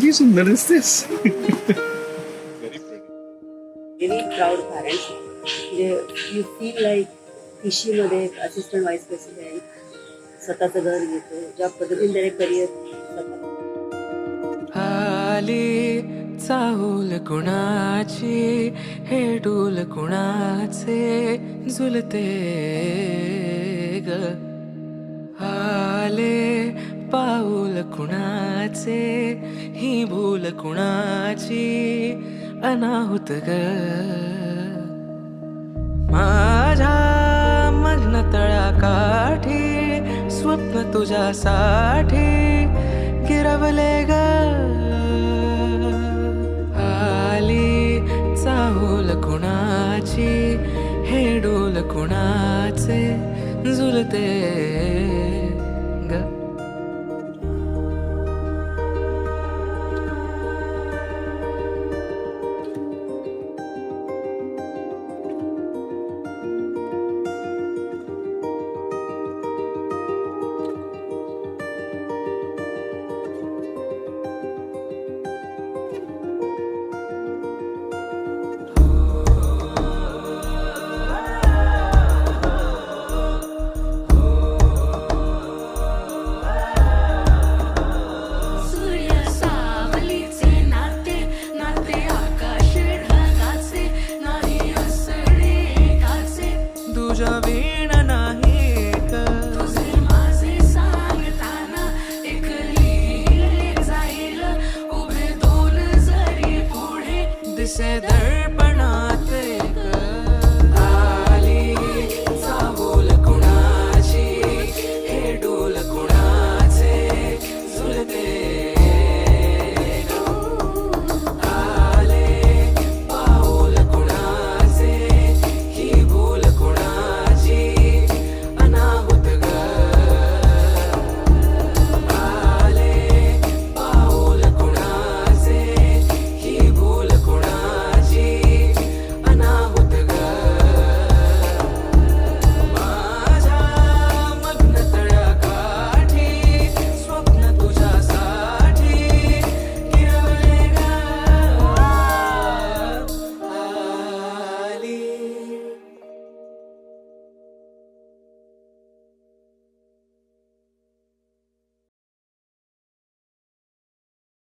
किती सुंदर दिसतेस. Very proud parents. म्हणजे यू फील लाईक मध्ये असिस्टंट व्हाईस प्रेसिडेंट, स्वतःचं घर घेतो, ज्या पद्धतीने त्याने करिअर आली चाहूल कुणाची, हे डोल कुणाचे झुलते ग. आले पाऊल कुणाचे, ही भूल कुणाची अनाहुत ग. माझ्या मग्न तळाकाठी स्वप्न तुझ्यासाठी गिरवले ग. आली चाहूल कुणाची, हे डोल कुणाचे झुलते ग.